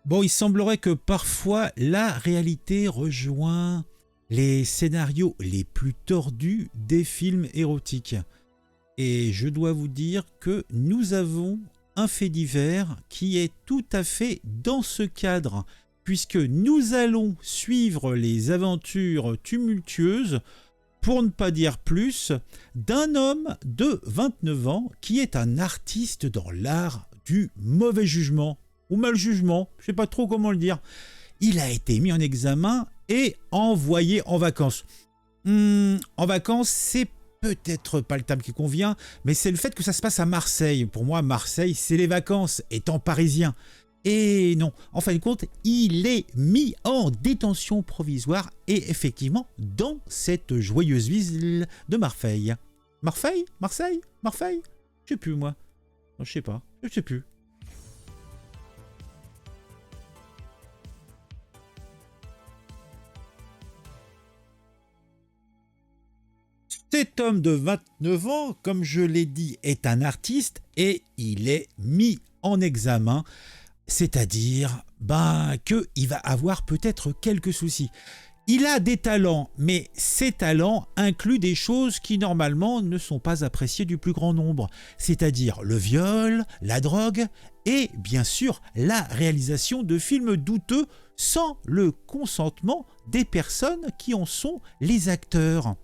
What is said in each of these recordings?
Bon, il semblerait que parfois la réalité rejoint les scénarios les plus tordus des films érotiques. Et je dois vous dire que nous avons un fait divers qui est tout à fait dans ce cadre, puisque nous allons suivre les aventures tumultueuses, pour ne pas dire plus, d'un homme de 29 ans qui est un artiste dans l'art du mauvais jugement, ou mal jugement, je ne sais pas trop comment le dire. Il a été mis en examen et envoyé en vacances. En vacances, c'est peut-être pas le terme qui convient, mais c'est le fait que ça se passe à Marseille. Pour moi, Marseille, c'est les vacances, étant parisien. Et non, en fin de compte, il est mis en détention provisoire et effectivement dans cette joyeuse ville de Marseille. Marseille? Marseille? Marseille? Je sais plus moi. Je sais pas, je sais plus. Cet homme de 29 ans, comme je l'ai dit, est un artiste et il est mis en examen, c'est-à-dire qu'il va avoir peut-être quelques soucis. Il a des talents, mais ces talents incluent des choses qui normalement ne sont pas appréciées du plus grand nombre, c'est-à-dire le viol, la drogue et bien sûr la réalisation de films douteux sans le consentement des personnes qui en sont les acteurs.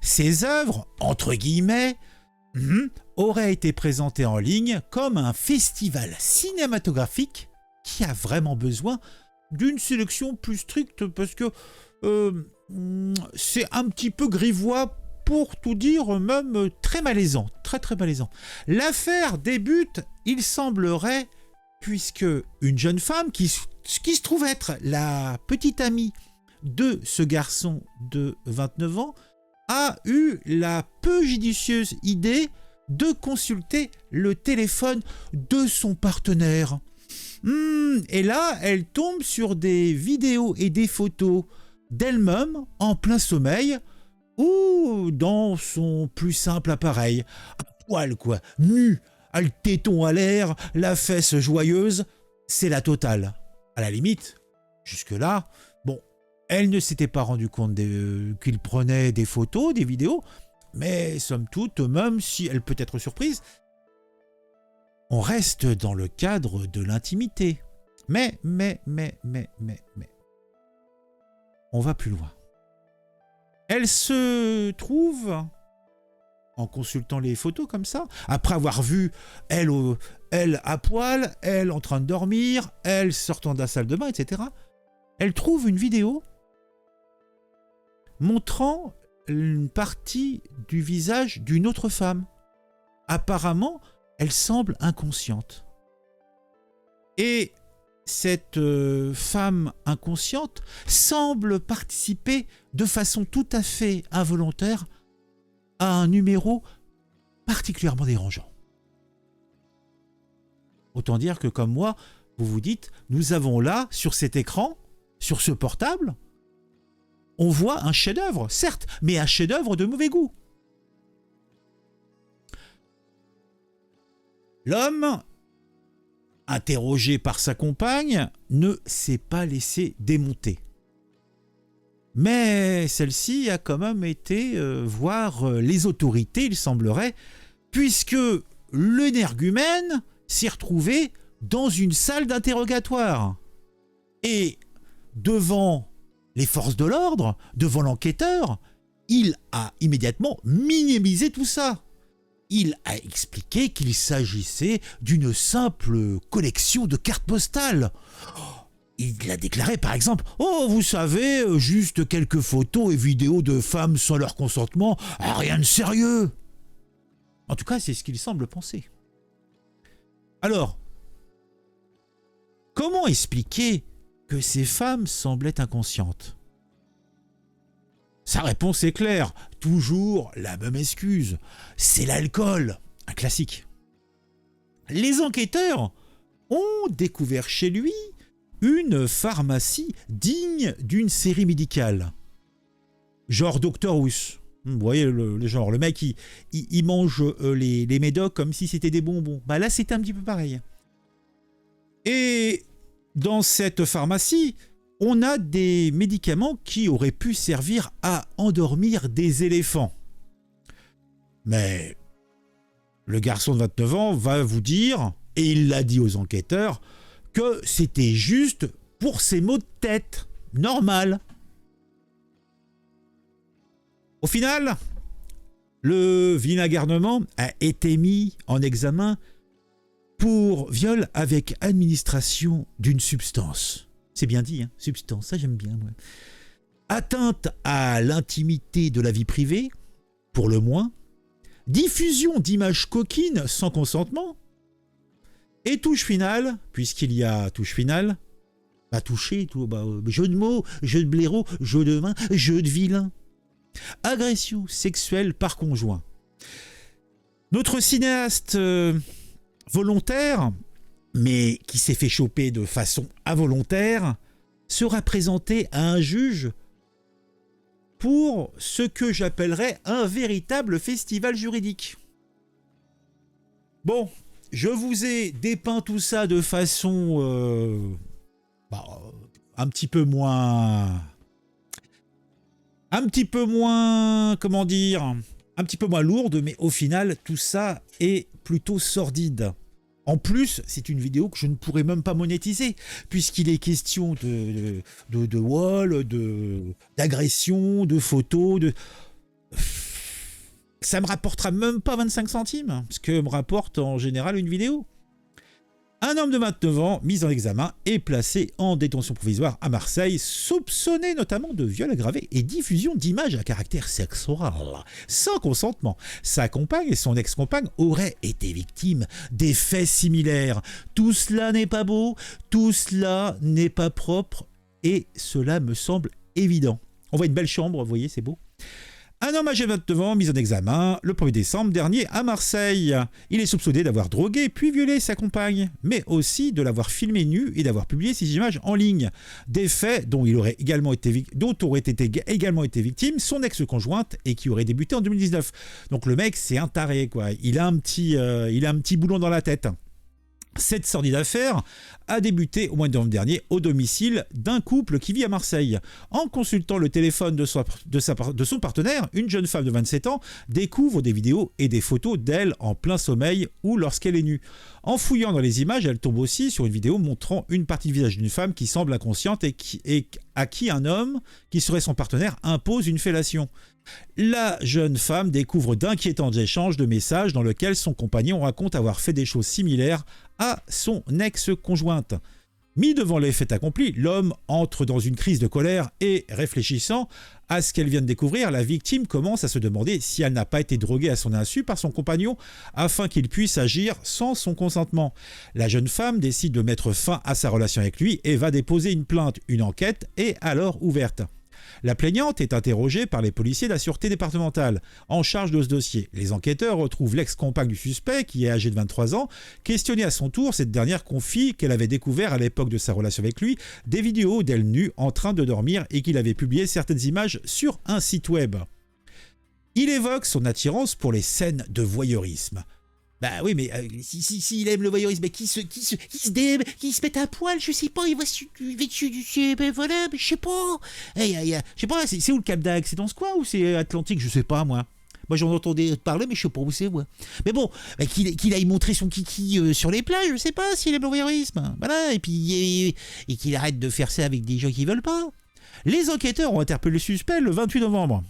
Ces œuvres, entre guillemets, auraient été présentées en ligne comme un festival cinématographique qui a vraiment besoin d'une sélection plus stricte parce que c'est un petit peu grivois, pour tout dire, même très malaisant, très malaisant. L'affaire débute, il semblerait, puisque une jeune femme qui se trouve être la petite amie de ce garçon de 29 ans a eu la peu judicieuse idée de consulter le téléphone de son partenaire. Et là, elle tombe sur des vidéos et des photos d'elle-même en plein sommeil ou dans son plus simple appareil. À poil quoi, nu, le téton à l'air, la fesse joyeuse, c'est la totale. À la limite, jusque-là, bon, elle ne s'était pas rendue compte qu'il prenait des photos, des vidéos, mais somme toute, même si elle peut être surprise, on reste dans le cadre de l'intimité. Mais, on va plus loin. Elle se trouve, en consultant les photos comme ça, après avoir vu elle à poil, elle en train de dormir, elle sortant de la salle de bain, etc., elle trouve une vidéo montrant une partie du visage d'une autre femme. Apparemment, elle semble inconsciente. Et cette femme inconsciente semble participer de façon tout à fait involontaire à un numéro particulièrement dérangeant. Autant dire que comme moi, vous vous dites, nous avons là, sur cet écran, sur ce portable, on voit un chef-d'œuvre, certes, mais un chef-d'œuvre de mauvais goût. L'homme, interrogé par sa compagne, ne s'est pas laissé démonter. Mais celle-ci a quand même été voir les autorités, il semblerait, puisque l'énergumène s'est retrouvé dans une salle d'interrogatoire. Et devant les forces de l'ordre, devant l'enquêteur, il a immédiatement minimisé tout ça. Il a expliqué qu'il s'agissait d'une simple collection de cartes postales. Il a déclaré par exemple « Oh, vous savez, juste quelques photos et vidéos de femmes sans leur consentement, rien de sérieux !» En tout cas, c'est ce qu'il semble penser. Alors, comment expliquer que ces femmes semblaient inconscientes ? Sa réponse est claire, toujours la même excuse. C'est l'alcool, un classique. Les enquêteurs ont découvert chez lui une pharmacie digne d'une série médicale. Genre Dr House. Vous voyez le genre, le mec il mange les médocs comme si c'était des bonbons. Là c'était un petit peu pareil. Et dans cette pharmacie, on a des médicaments qui auraient pu servir à endormir des éléphants. Mais le garçon de 29 ans va vous dire, et il l'a dit aux enquêteurs, que c'était juste pour ses maux de tête. Normal. Au final, le vilain garnement a été mis en examen pour viol avec administration d'une substance. C'est bien dit, hein, substance, ça j'aime bien. Moi. Atteinte à l'intimité de la vie privée, pour le moins, diffusion d'images coquines sans consentement, et touche finale, puisqu'il y a touche finale, toucher, jeu de mots, jeu de blaireau, jeu de main, jeu de vilain. Agression sexuelle par conjoint. Notre cinéaste volontaire, mais qui s'est fait choper de façon involontaire, sera présenté à un juge pour ce que j'appellerais un véritable festival juridique. Bon, je vous ai dépeint tout ça de façon un petit peu moins, comment dire, un petit peu moins lourde, mais au final, tout ça est plutôt sordide. En plus, c'est une vidéo que je ne pourrais même pas monétiser, puisqu'il est question de wall, d'agression, de photos, ça me rapportera même pas 25 centimes, ce que me rapporte en général une vidéo. Un homme de 29 ans, mis en examen et placé en détention provisoire à Marseille, soupçonné notamment de viol aggravé et diffusion d'images à caractère sexuel, sans consentement. Sa compagne et son ex-compagne auraient été victimes des faits similaires. Tout cela n'est pas beau, tout cela n'est pas propre, et cela me semble évident. On voit une belle chambre, vous voyez, c'est beau. Un homme âgé de 29 ans, mis en examen le 1er décembre dernier à Marseille. Il est soupçonné d'avoir drogué puis violé sa compagne, mais aussi de l'avoir filmé nu et d'avoir publié ces images en ligne. Des faits dont aurait également été victime son ex-conjointe et qui aurait débuté en 2019. Donc le mec, c'est un taré, quoi. Il a un petit boulon dans la tête. Cette sordide affaire a débuté au mois de novembre dernier au domicile d'un couple qui vit à Marseille. En consultant le téléphone de son partenaire, une jeune femme de 27 ans découvre des vidéos et des photos d'elle en plein sommeil ou lorsqu'elle est nue. En fouillant dans les images, elle tombe aussi sur une vidéo montrant une partie du visage d'une femme qui semble inconsciente et à qui un homme, qui serait son partenaire, impose une fellation. La jeune femme découvre d'inquiétants échanges de messages dans lesquels son compagnon raconte avoir fait des choses similaires à son ex-conjointe. Mis devant les faits accomplis, l'homme entre dans une crise de colère et, réfléchissant à ce qu'elle vient de découvrir, la victime commence à se demander si elle n'a pas été droguée à son insu par son compagnon afin qu'il puisse agir sans son consentement. La jeune femme décide de mettre fin à sa relation avec lui et va déposer une plainte. Une enquête est alors ouverte. La plaignante est interrogée par les policiers de la sûreté départementale en charge de ce dossier. Les enquêteurs retrouvent l'ex-compagne du suspect, qui est âgée de 23 ans. Questionnée à son tour, cette dernière confie qu'elle avait découvert à l'époque de sa relation avec lui des vidéos d'elle nue en train de dormir et qu'il avait publié certaines images sur un site web. Il évoque son attirance pour les scènes de voyeurisme. Bah oui, mais s'il aime le voyeurisme, qui se met à poil, je sais pas, il va ben voilà, mais je sais pas. Je sais pas, c'est où le Cap d'Agde? C'est dans ce coin ou c'est Atlantique? Je sais pas, moi. Moi, j'en entendais parler, mais je sais pas où c'est, moi. Mais bon, qu'il aille montrer son kiki sur les plages, je sais pas s'il aime le voyeurisme. Voilà, et puis qu'il arrête de faire ça avec des gens qui veulent pas. Les enquêteurs ont interpellé le suspect le 28 novembre.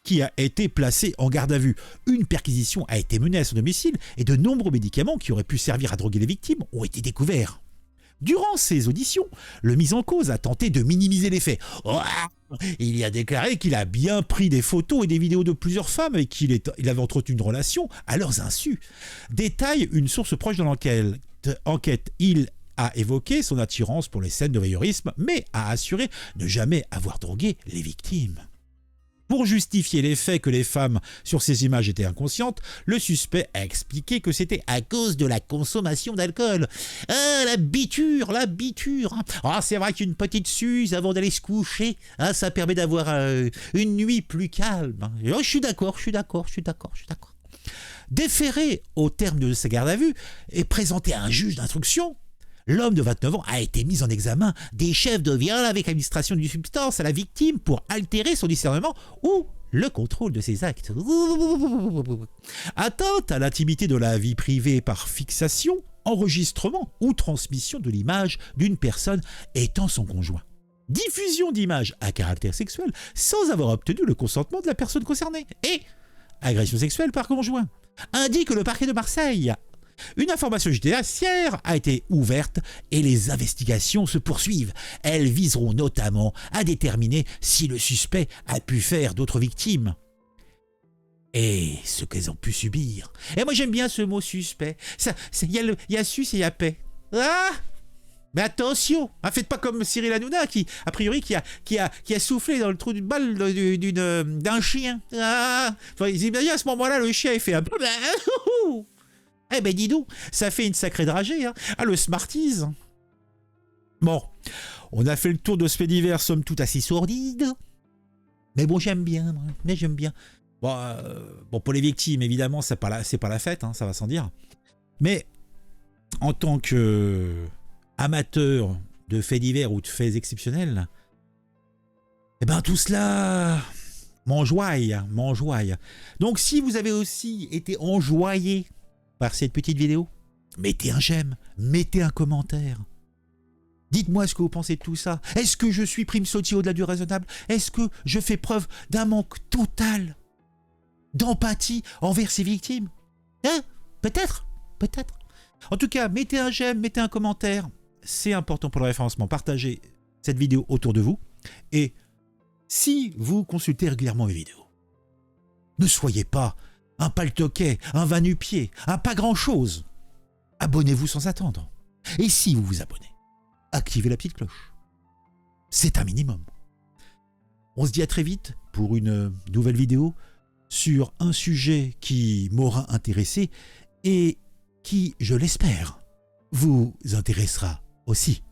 Qui a été placé en garde à vue. Une perquisition a été menée à son domicile et de nombreux médicaments qui auraient pu servir à droguer les victimes ont été découverts. Durant ces auditions, le mis en cause a tenté de minimiser les faits. Il y a déclaré qu'il a bien pris des photos et des vidéos de plusieurs femmes et qu'il avait entretenu une relation à leurs insus. Détaille une source proche de l'enquête. Il a évoqué son attirance pour les scènes de voyeurisme, mais a assuré ne jamais avoir drogué les victimes. Pour justifier les faits que les femmes sur ces images étaient inconscientes, le suspect a expliqué que c'était à cause de la consommation d'alcool. Ah, la biture. Ah, c'est vrai qu'une petite suze avant d'aller se coucher, ça permet d'avoir une nuit plus calme. Oh, je suis d'accord. Déféré au terme de sa garde à vue et présenté à un juge d'instruction, L'homme de 29 ans a été mis en examen des chefs de viol avec administration d'une substance à la victime pour altérer son discernement ou le contrôle de ses actes. Atteinte à l'intimité de la vie privée par fixation, enregistrement ou transmission de l'image d'une personne étant son conjoint. Diffusion d'images à caractère sexuel sans avoir obtenu le consentement de la personne concernée. Et agression sexuelle par conjoint. Indique le parquet de Marseille. Une information judiciaire a été ouverte et les investigations se poursuivent. Elles viseront notamment à déterminer si le suspect a pu faire d'autres victimes et ce qu'elles ont pu subir. Et moi j'aime bien ce mot suspect. Il y a sus et il y a paix. Ah, mais attention, hein, faites pas comme Cyril Hanouna qui, a priori, qui a soufflé dans le trou d'une balle d'un chien. Ah, enfin, ils imaginent à ce moment-là, le chien il fait un peu. Eh ben dis donc, ça fait une sacrée dragée, hein. Ah, le Smarties. Bon, on a fait le tour de ce fait divers, somme toute assez sordide. Mais bon, j'aime bien, moi. Mais j'aime bien. Bon, pour les victimes, évidemment, c'est pas la fête, hein, ça va sans dire. Mais en tant que amateur de faits divers ou de faits exceptionnels, eh ben tout cela m'enjoie. Donc si vous avez aussi été enjoyé par cette petite vidéo, mettez un j'aime, mettez un commentaire. Dites-moi ce que vous pensez de tout ça. Est-ce que je suis prime sautier au-delà du raisonnable? Est-ce que je fais preuve d'un manque total d'empathie envers ces victimes? Hein? Peut-être. En tout cas, mettez un j'aime, mettez un commentaire. C'est important pour le référencement. Partagez cette vidéo autour de vous. Et si vous consultez régulièrement mes vidéos, ne soyez pas un paltoquet, un va-nu-pied, un pas grand-chose. Abonnez-vous sans attendre. Et si vous vous abonnez, activez la petite cloche. C'est un minimum. On se dit à très vite pour une nouvelle vidéo sur un sujet qui m'aura intéressé et qui, je l'espère, vous intéressera aussi.